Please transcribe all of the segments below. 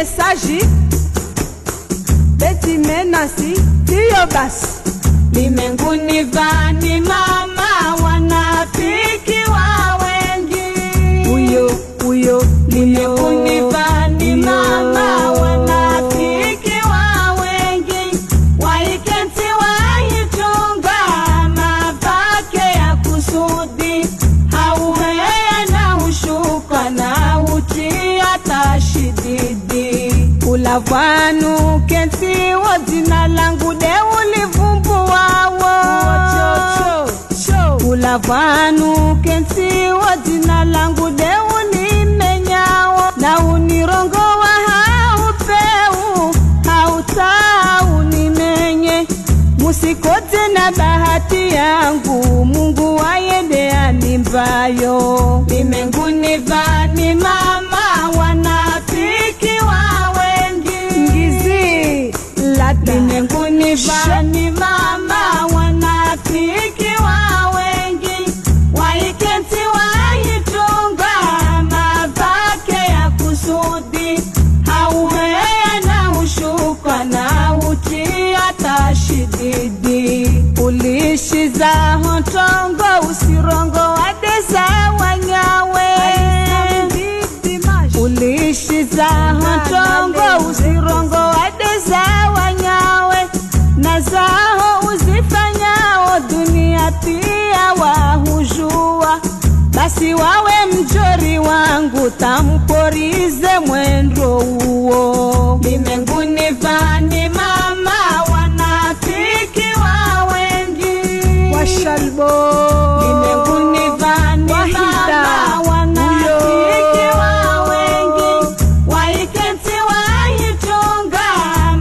message beti menasi hiyo basi limenguni vani mama wanafiki wa wengi uyo limenguni vani mama wanafiki wa wengi waikenti waitunga mabake ya kusudi hauhea na ushuka na utia tashididi ulavanu kenti wa jina langu de ulivumbuwa ulavanu kenti wa jina langu de unimenyawo na unirongo wa haupeu hauta unimenye musikote na bahati yangu Mungu wayende animbayo limenguni vani mama wanafiki wa wengi ngizi lata limenguni vani mama wanafiki wa wengi waikenti waitunga mabake ya kusudi hauhea na ushuka na utia tashididi ulishiza hontongo usirongo wadeza wanyawe ulishiza hontongo usirongo wadeza wanyawe na zaho uzifanyao dunia pia wahujua basi wawe mjori wangu tamporize mwendo uo limenguni vani mama wanafiki wa wengi washalbo limenguni vani mama wanafiki wa wengi waikenti waitunga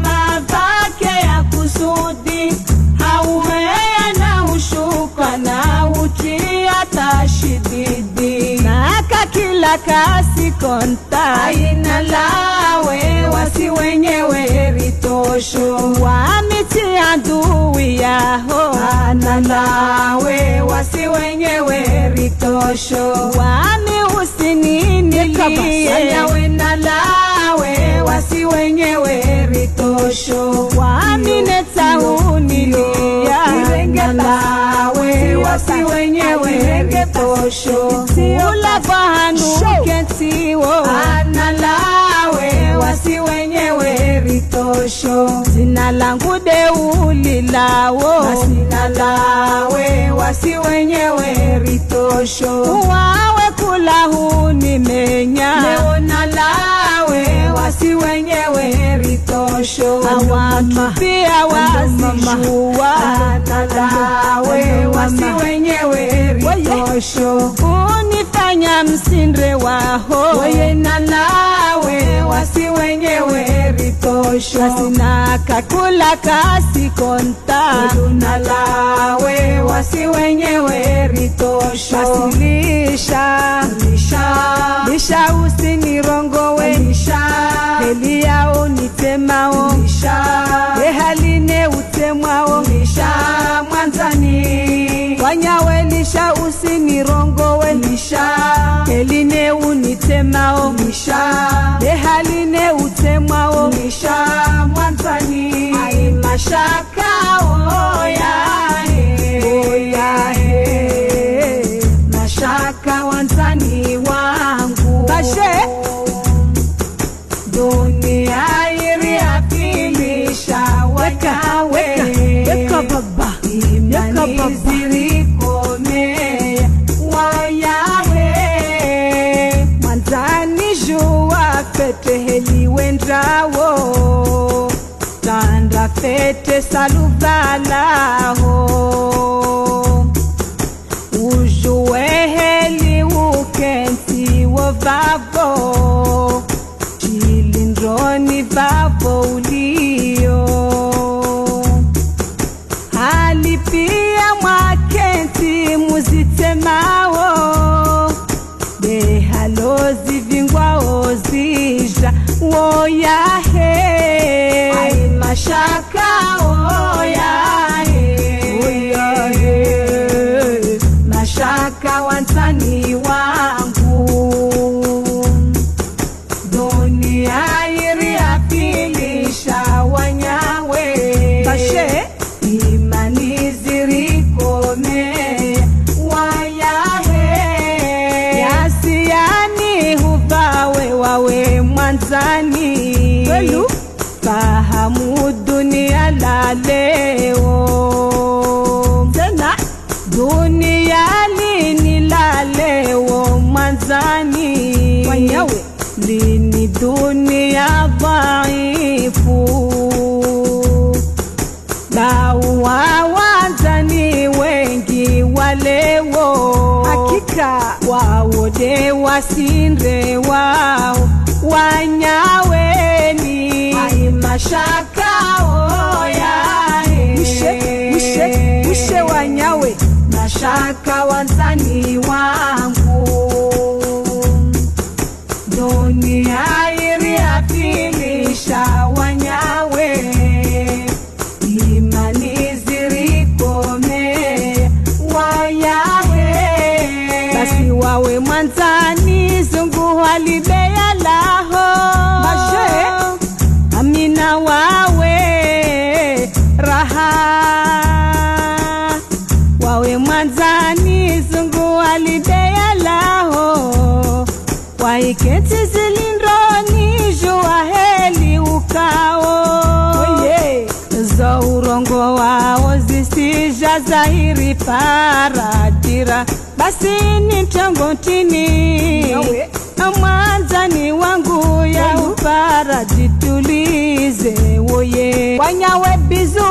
mabake ya kusudi hauhea na ushuka na utia tashididi naka kila kasi konta aina lawe wasi wenyewe ritosho wamiti adui yaho ana lawe wasi wenyewe ritosho wami usininilie yawe na lawe wasi wenyewe ritosho wami netaunilia irenge lawe wasi wenyewe ritosho ulavanu kentiwo ana lawe wasi wenyewe ritosho zina langu de ulilawo asina lawe wasi wenyewe ritosho wawe kula hunimenya leona lawe wasi wenyewe ritosho awatu pia wazijua ana lawe wasi wenyewe ritosho unifanya msindre waho weye na lawe wasi wenyewe ritosho asina kakula kasi konta na lawe wasi wenyewe ritosho asilisha lisha usinirongowe helia unitemao ehaline utemwao mwanzani wanyawe lisha usinirongowe heline unitemao ehaline utemwao mwanzani ai mashaka mashaka wanzani wangu bashe dunia iri afilisha weka baba imani zirikomea wayahe mwanzani jua fete heliwendrawo tanda fete saluvalaho ujue heli ukenti wo vavo chilindroni vavo ulio hali pia mwakenti muzitemao behalozi vingwao zija woyahe ai mashaka woyahe mashaka wansani wangu dunia iri mwanzani, fahamu dunia la leo. Tena dunia lini la leo mwanzani, wanyawe lini dunia dhaifu. Na wawanzani wengi waleo, hakika wawode wasinde wao wanyaweni. Hai mashaka oya mwishe wanyawe, mashaka wanzani wangu, dunia iliafilisha wanyawe, imani zirikome wayawe. Basi wawe mwanzani zungu walibea laho, mashe amina wawe raha. Wawe mwanzani zungu walibea laho, waiketi zilindoni jua heli ukao. Zo urongo wao zisija zahiri paradira, basi ni mtangotini mwanzani wangu ya upara jitulize woye. Wanyawe bizu